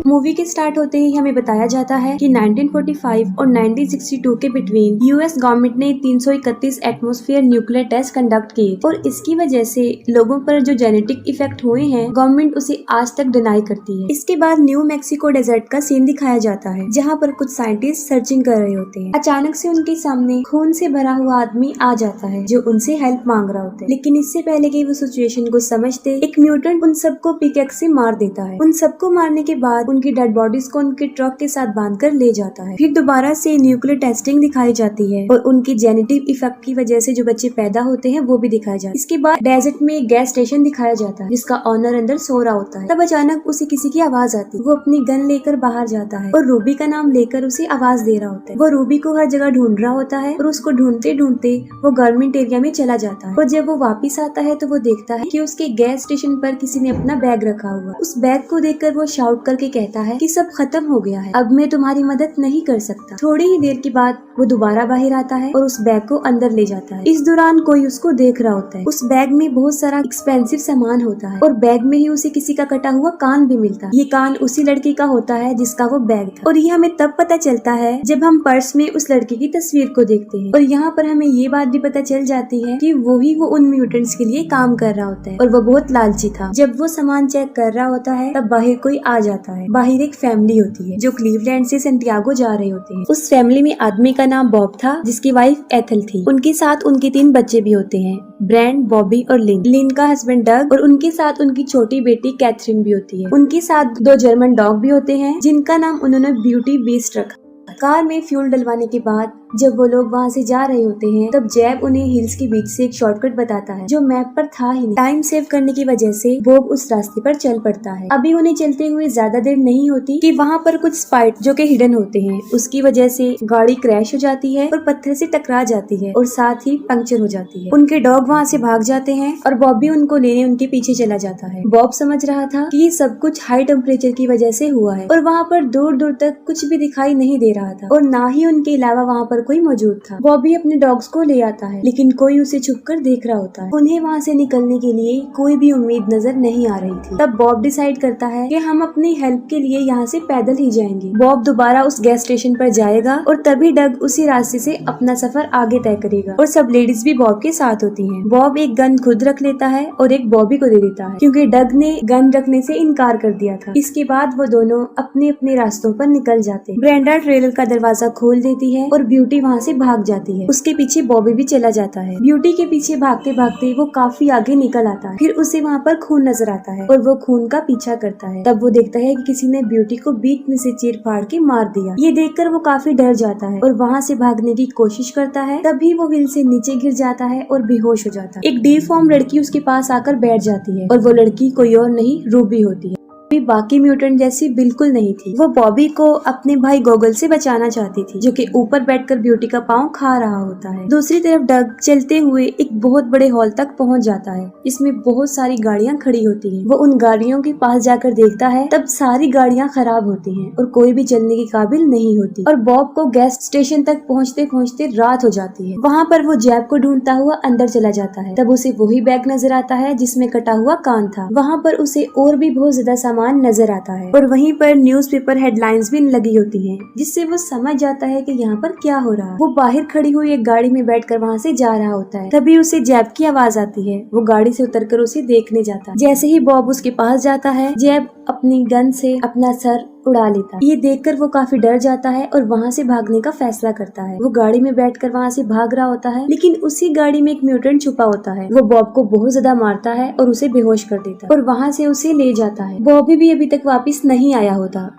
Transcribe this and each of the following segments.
Movie के start होते ही हमें बताया जाता है कि 1945 और 1962 के बिटवीन यूएस गवर्नमेंट ने 331 एटमॉस्फेयर न्यूक्लियर टेस्ट कंडक्ट किए और इसकी वजह से लोगों पर जो जेनेटिक इफेक्ट हुए हैं गवर्नमेंट उसे आज तक डिनाई करती है। इसके बाद न्यू मैक्सिको डेजर्ट का सीन दिखाया जाता है जहाँ पर कुछ साइंटिस्ट सर्चिंग कर रहे होते हैं। अचानक से उनके सामने खून से भरा हुआ आदमी आ जाता है जो उनसे हेल्प मांग रहा होता है, लेकिन इससे पहले कि वो सिचुएशन को समझते एक म्यूटेंट उन सबको पिकैक्स से मार देता है। उन सबको मारने के बाद उनकी डेड बॉडीज को उनके ट्रक के साथ बांधकर ले जाता है। फिर दोबारा से न्यूक्लियर टेस्टिंग दिखाई जाती है और उनकी जेनेटिक इफेक्ट की वजह से जो बच्चे पैदा होते हैं वो भी दिखाया जाता है। इसके बाद डेजर्ट में एक गैस स्टेशन दिखाया जाता है जिसका ऑनर अंदर सो रहा होता है। तब अचानक उसे किसी की आवाज आती है। वो अपनी गन लेकर बाहर जाता है और रूबी का नाम लेकर उसे आवाज दे रहा होता है। वो रूबी को हर जगह ढूंढ रहा होता है और उसको ढूंढते ढूंढते वो गवर्नमेंट एरिया में चला जाता है और जब वो वापिस आता है तो वो देखता है कि उसके गैस स्टेशन पर किसी ने अपना बैग रखा हुआ। उस बैग को देखकर वो शाउट करके कहता है कि सब खत्म हो गया है, अब मैं तुम्हारी मदद नहीं कर सकता। थोड़ी ही देर के बाद वो दोबारा बाहर आता है और उस बैग को अंदर ले जाता है। इस दौरान कोई उसको देख रहा होता है। उस बैग में बहुत सारा एक्सपेंसिव सामान होता है और बैग में ही उसे किसी का कटा हुआ कान भी मिलता है। ये कान उसी लड़की का होता है जिसका वो बैग था और ये हमें तब पता चलता है जब हम पर्स में उस लड़की की तस्वीर को देखते हैं। और यहाँ पर हमें ये बात भी पता चल जाती है कि वो उन म्यूटेंट्स के लिए काम कर रहा होता है और वो बहुत लालची था। जब वो सामान चेक कर रहा होता है तब बाहर कोई आ जाता है। बाहर एक फैमिली होती है जो क्लीवलैंड से सैंटियागो जा रहे होते हैं। उस फैमिली में आदमी का नाम बॉब था जिसकी वाइफ एथल थी। उनके साथ उनके 3 बच्चे भी होते हैं, ब्रैंड, बॉबी और लिन। लिन का हस्बैंड डग और उनके साथ उनकी छोटी बेटी कैथरीन भी होती है। उनके साथ 2 जर्मन डॉग भी होते हैं जिनका नाम उन्होंने ब्यूटी बीस्ट रखा। कार में फ्यूल डलवाने के बाद जब वो लोग वहाँ से जा रहे होते हैं तब जैब उन्हें हिल्स के बीच से एक शॉर्टकट बताता है जो मैप पर था ही नहीं। टाइम सेव करने की वजह से बॉब उस रास्ते पर चल पड़ता है। अभी उन्हें चलते हुए ज्यादा देर नहीं होती कि वहाँ पर कुछ स्पाइट जो कि हिडन होते हैं उसकी वजह से गाड़ी क्रैश हो जाती है और पत्थर से टकरा जाती है और साथ ही पंक्चर हो जाती है। उनके डॉग वहाँ से भाग जाते हैं और बॉब भी उनको लेने उनके पीछे चला जाता है। बॉब समझ रहा था कि ये सब कुछ हाई टेम्परेचर की वजह से हुआ है और वहाँ पर दूर दूर तक कुछ भी दिखाई नहीं दे रहा था और ना ही उनके अलावा वहाँ पर कोई मौजूद था। बॉबी अपने डॉग्स को ले आता है लेकिन कोई उसे छुपकर देख रहा होता है। उन्हें वहाँ से निकलने के लिए कोई भी उम्मीद नजर नहीं आ रही थी। तब बॉब डिसाइड करता है कि हम अपनी हेल्प के लिए यहाँ से पैदल ही जाएंगे। बॉब दोबारा उस गैस स्टेशन पर जाएगा और तभी डग उसी रास्ते से अपना सफर आगे तय करेगा और सब लेडीज भी बॉब के साथ होती हैं। बॉब एक गन खुद रख लेता है और एक बॉबी को दे देता है क्योंकि डग ने गन रखने से इनकार कर दिया था। इसके बाद वो दोनों अपने अपने रास्तों पर निकल जाते हैं। ब्रेंडा ट्रेलर का दरवाजा खोल देती है और ब्यूटी वहाँ से भाग जाती है। उसके पीछे बॉबी भी चला जाता है। ब्यूटी के पीछे भागते भागते वो काफी आगे निकल आता है। फिर उसे वहाँ पर खून नजर आता है और वो खून का पीछा करता है। तब वो देखता है कि किसी ने ब्यूटी को बीच में से चीर फाड़ के मार दिया। ये देखकर वो काफी डर जाता है और वहाँ से भागने की कोशिश करता है। तभी वो हिल से नीचे गिर जाता है और बेहोश हो जाता है। एक डीफॉर्म लड़की उसके पास आकर बैठ जाती है और वो लड़की कोई और नहीं रूबी होती है। बाकी म्यूटेंट जैसी बिल्कुल नहीं थी। वो बॉबी को अपने भाई गोगल से बचाना चाहती थी जो कि ऊपर बैठकर ब्यूटी का पाँव खा रहा होता है। दूसरी तरफ डग चलते हुए एक बहुत बड़े हॉल तक पहुंच जाता है। इसमें बहुत सारी गाड़ियां खड़ी होती हैं। वो उन गाड़ियों के पास जाकर देखता है तब सारी गाड़ियां खराब होती हैं और कोई भी चलने के काबिल नहीं होती और बॉब को गैस स्टेशन तक पहुँचते पहुँचते रात हो जाती है। वहाँ पर वो जैब को ढूंढता हुआ अंदर चला जाता है। तब उसे वही बैग नजर आता है जिसमें कटा हुआ कान था। वहाँ पर उसे और भी बहुत ज्यादा सामान नजर आता है और वहीं पर न्यूज़पेपर हेडलाइंस भी लगी होती हैं जिससे वो समझ जाता है कि यहाँ पर क्या हो रहा है। वो बाहर खड़ी हुई एक गाड़ी में बैठकर वहाँ से जा रहा होता है। तभी उसे जैब की आवाज आती है। वो गाड़ी से उतरकर उसे देखने जाता है। जैसे ही बॉब उसके पास जाता है जैब अपनी गन से अपना सर उड़ा लेता है। ये देखकर वो काफी डर जाता है और वहाँ से भागने का फैसला करता है। वो गाड़ी में बैठकर वहाँ से भाग रहा होता है लेकिन उसी गाड़ी में एक म्यूटेंट छुपा होता है। वो बॉब को बहुत ज्यादा मारता है और उसे बेहोश कर देता है और वहाँ से उसे ले जाता है। बॉबी भी अभी तक वापस नहीं आया होता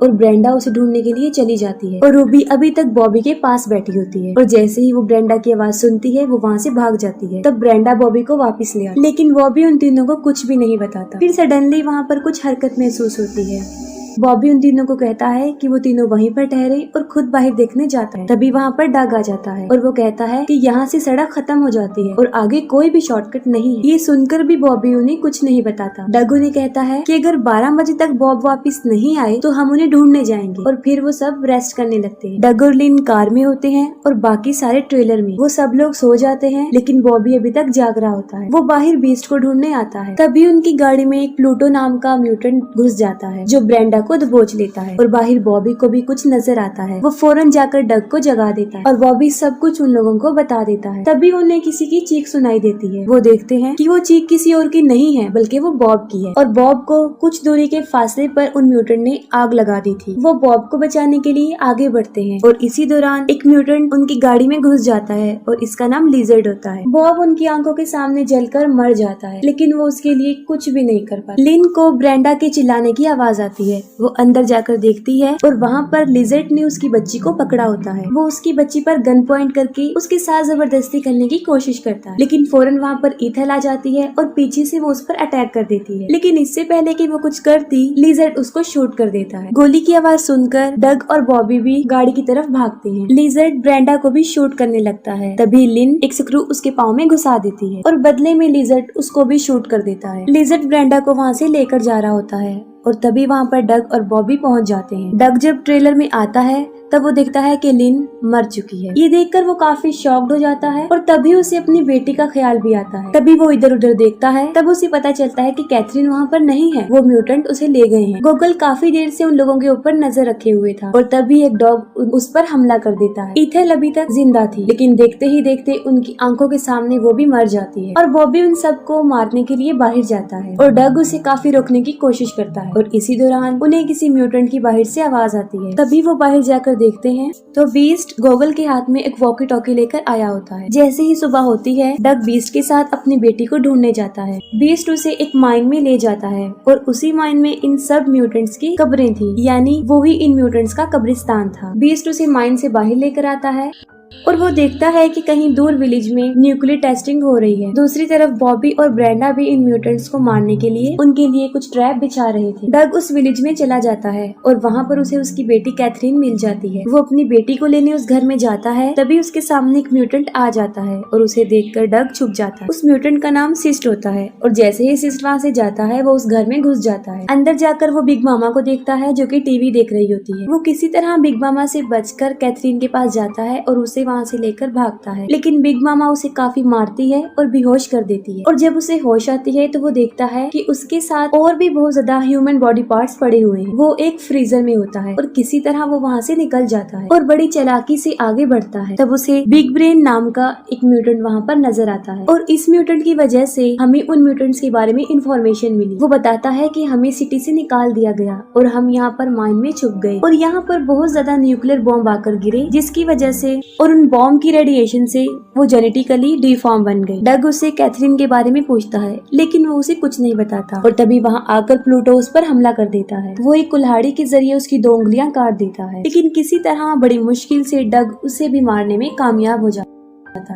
और ब्रेंडा उसे ढूंढने के लिए चली जाती है और रूबी अभी तक बॉबी के पास बैठी होती है और जैसे ही वो ब्रेंडा की आवाज सुनती है वो वहाँ से भाग जाती है। तब ब्रेंडा बॉबी को वापस ले आती है लेकिन बॉबी उन तीनों को कुछ भी नहीं बताता। फिर सडनली वहाँ पर कुछ हरकत महसूस होती है। बॉबी उन तीनों को कहता है कि वो तीनों वहीं पर ठहरे और खुद बाहर देखने जाता है। तभी वहाँ पर डग आ जाता है और वो कहता है कि यहाँ से सड़क खत्म हो जाती है और आगे कोई भी शॉर्टकट नहीं है। ये सुनकर भी बॉबी उन्हें कुछ नहीं बताता। डग उन्हें कहता है कि अगर 12 बजे तक बॉब वापस नहीं आए तो हम उन्हें ढूंढने जाएंगे और फिर वो सब रेस्ट करने लगते हैं। डग और लिन कार में होते हैं और बाकी सारे ट्रेलर में। वो सब लोग सो जाते हैं लेकिन बॉबी अभी तक जाग रहा होता है। वो बाहर बीस्ट को ढूंढने आता है। तभी उनकी गाड़ी में एक प्लूटो नाम का म्यूटेंट घुस जाता है जो ब्रेंडा को दबोच लेता है और बाहर बॉबी को भी कुछ नजर आता है। वो फौरन जाकर डग को जगा देता है और बॉबी सब कुछ उन लोगों को बता देता है। तभी उन्हें किसी की चीख सुनाई देती है। वो देखते हैं कि वो चीख किसी और की नहीं है बल्कि वो बॉब की है और बॉब को कुछ दूरी के फासले पर उन म्यूटेंट ने आग लगा दी थी। वो बॉब को बचाने के लिए आगे बढ़ते हैं और इसी दौरान एक म्यूटेंट उनकी गाड़ी में घुस जाता है और इसका नाम लिजर्ड होता है। बॉब उनकी आंखों के सामने जलकर मर जाता है, लेकिन वो उसके लिए कुछ भी नहीं कर पाता। लिन को ब्रेंडा के चिल्लाने की आवाज आती है। वो अंदर जाकर देखती है और वहाँ पर लिजर्ड ने उसकी बच्ची को पकड़ा होता है। वो उसकी बच्ची पर गन पॉइंट करके उसके साथ जबरदस्ती करने की कोशिश करता है, लेकिन फौरन वहाँ पर ईथल आ जाती है और पीछे से वो उस पर अटैक कर देती है। लेकिन इससे पहले कि वो कुछ करती, लिजर्ड उसको शूट कर देता है। गोली की आवाज सुनकर डग और बॉबी भी गाड़ी की तरफ भागते हैं। लिजर्ड ब्रेंडा को भी शूट करने लगता है। तभी लिन एक स्क्रू उसके पाँव में घुसा देती है और बदले में लिजर्ड उसको भी शूट कर देता है। लिजर्ड ब्रेंडा को वहाँ से लेकर जा रहा होता है और तभी वहाँ पर डग और बॉबी पहुँच जाते हैं। डग जब ट्रेलर में आता है तब वो देखता है कि लिन मर चुकी है। ये देखकर वो काफी शॉक्ड हो जाता है और तभी उसे अपनी बेटी का ख्याल भी आता है। तभी वो इधर उधर देखता है, तब उसे पता चलता है कि कैथरीन वहाँ पर नहीं है। वो म्यूटेंट उसे ले गए हैं। गोगल काफी देर से उन लोगों के ऊपर नजर रखे हुए था और तभी एक डॉग उस पर हमला कर देता है। ईथल अभी तक जिंदा थी, लेकिन देखते ही देखते उनकी आंखों के सामने वो भी मर जाती है और बॉबी उन सबको मारने के लिए बाहर जाता है और डग उसे काफी रोकने की कोशिश करता है और इसी दौरान उन्हें किसी म्यूटेंट की बाहर से आवाज आती है। तभी वो बाहर जाकर देखते हैं तो बीस्ट गोगल के हाथ में एक वॉकी टॉकी लेकर आया होता है। जैसे ही सुबह होती है, डग बीस्ट के साथ अपनी बेटी को ढूंढने जाता है। बीस्ट उसे एक माइन में ले जाता है और उसी माइन में इन सब म्यूटेंट्स की कब्रें थी, यानी वो ही इन म्यूटेंट्स का कब्रिस्तान था। बीस्ट उसे माइन से बाहर लेकर आता है और वो देखता है कि कहीं दूर विलेज में न्यूक्लियर टेस्टिंग हो रही है। दूसरी तरफ बॉबी और ब्रेंडा भी इन म्यूटेंट्स को मारने के लिए उनके लिए कुछ ट्रैप बिछा रहे थे। डग उस विलेज में चला जाता है और वहाँ पर उसे उसकी बेटी कैथरीन मिल जाती है। वो अपनी बेटी को लेने उस घर में जाता है, तभी उसके सामने एक म्यूटेंट आ जाता है और उसे देखकर डग छुप जाता है। उस म्यूटेंट का नाम सिस्ट होता है और जैसे ही सिस्ट वहाँ से जाता है, वो उस घर में घुस जाता है। अंदर जाकर वो बिग मामा को देखता है जो कि टीवी देख रही होती है। वो किसी तरह बिग मामा से बचकर कैथरीन के पास जाता है और उसे वहाँ से लेकर भागता है, लेकिन बिग मामा उसे काफी मारती है और बेहोश कर देती है। और जब उसे होश आती है तो वो देखता है कि उसके साथ और भी बहुत ज्यादा ह्यूमन बॉडी पार्ट्स पड़े हुए हैं। वो एक फ्रीजर में होता है और किसी तरह वो वहाँ से निकल जाता है और बड़ी चालाकी से आगे बढ़ता है। तब उसे बिग ब्रेन नाम का एक म्यूटेंट वहाँ पर नजर आता है और इस म्यूटेंट की वजह से हमें उन म्यूटेंट्स के बारे में इंफॉर्मेशन मिली। वो बताता है कि हमें सिटी से निकाल दिया गया और हम यहाँ पर माइन में छुप गए और यहाँ पर बहुत ज्यादा न्यूक्लियर बॉम्ब आकर गिरे, जिसकी वजह से और उन बॉम्ब की रेडिएशन से वो जेनेटिकली डिफॉर्म बन गई। डग उससे कैथरीन के बारे में पूछता है, लेकिन वो उसे कुछ नहीं बताता और तभी वहाँ आकर प्लूटो उस पर हमला कर देता है। वो एक कुल्हाड़ी के जरिए उसकी 2 उंगलियां काट देता है, लेकिन किसी तरह बड़ी मुश्किल से डग उसे भी मारने में कामयाब हो जाता है।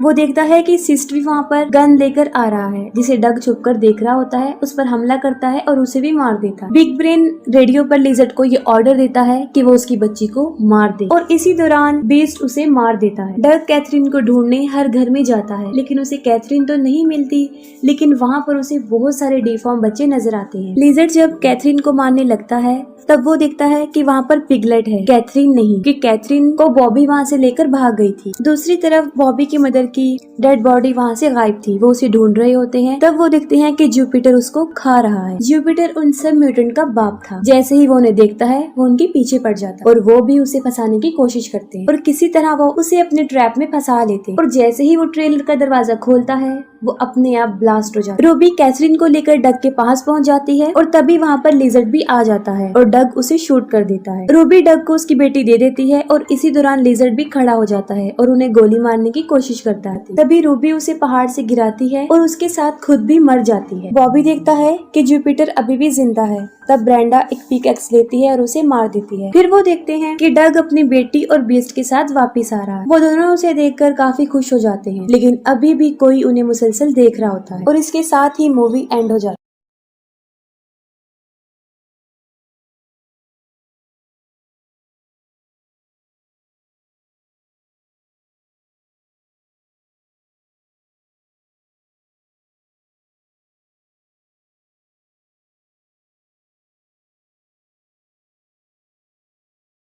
वो देखता है कि सिस्ट भी वहाँ पर गन लेकर आ रहा है, जिसे डग छुपकर देख रहा होता है। उस पर हमला करता है और उसे भी मार देता है। बिग ब्रेन रेडियो पर लिजर्ड को ये ऑर्डर देता है कि वो उसकी बच्ची को मार दे और इसी दौरान बीस्ट उसे मार देता है। डग कैथरीन को ढूंढने हर घर में जाता है, लेकिन उसे कैथरीन तो नहीं मिलती, लेकिन वहाँ पर उसे बहुत सारे डिफॉर्म बच्चे नजर आते हैं। लिजर्ड जब कैथरीन को मारने लगता है तब वो देखता है कि वहाँ पर पिगलेट है, कैथरीन नहीं, कि कैथरीन को बॉबी वहाँ से लेकर भाग गई थी। दूसरी तरफ बॉबी की मदर की डेड बॉडी वहाँ से गायब थी। वो उसे ढूंढ रहे होते हैं, तब वो देखते हैं कि जुपिटर उसको खा रहा है। जुपिटर उन सब म्यूटेंट का बाप था। जैसे ही वो उन्हें देखता है, वो उनके पीछे पड़ जाता है और वो भी उसे फंसाने की कोशिश करते हैं और किसी तरह वो उसे अपने ट्रैप में फंसा लेते हैं और जैसे ही वो ट्रेलर का दरवाजा खोलता है, वो अपने आप ब्लास्ट हो जाता है। रूबी कैथरीन को लेकर डग के पास पहुंच जाती है और तभी वहाँ पर लिजर्ड भी आ जाता है और डग उसे शूट कर देता है। रूबी डग को उसकी बेटी दे देती है और इसी दौरान लिजर्ड भी खड़ा हो जाता है और उन्हें गोली मारने की कोशिश करता है। तभी रूबी उसे पहाड़ से गिराती है और उसके साथ खुद भी मर जाती है। बॉबी देखता है कि जुपिटर अभी भी जिंदा है। तब ब्रेंडा एक पिकैक्स लेती है और उसे मार देती है। फिर वो देखते हैं कि डग अपनी बेटी और बीस्ट के साथ वापस आ रहा है। वो दोनों उसे देखकर काफी खुश हो जाते हैं, लेकिन अभी भी कोई उन्हें मुसलसल देख रहा होता है और इसके साथ ही मूवी एंड हो जाती है।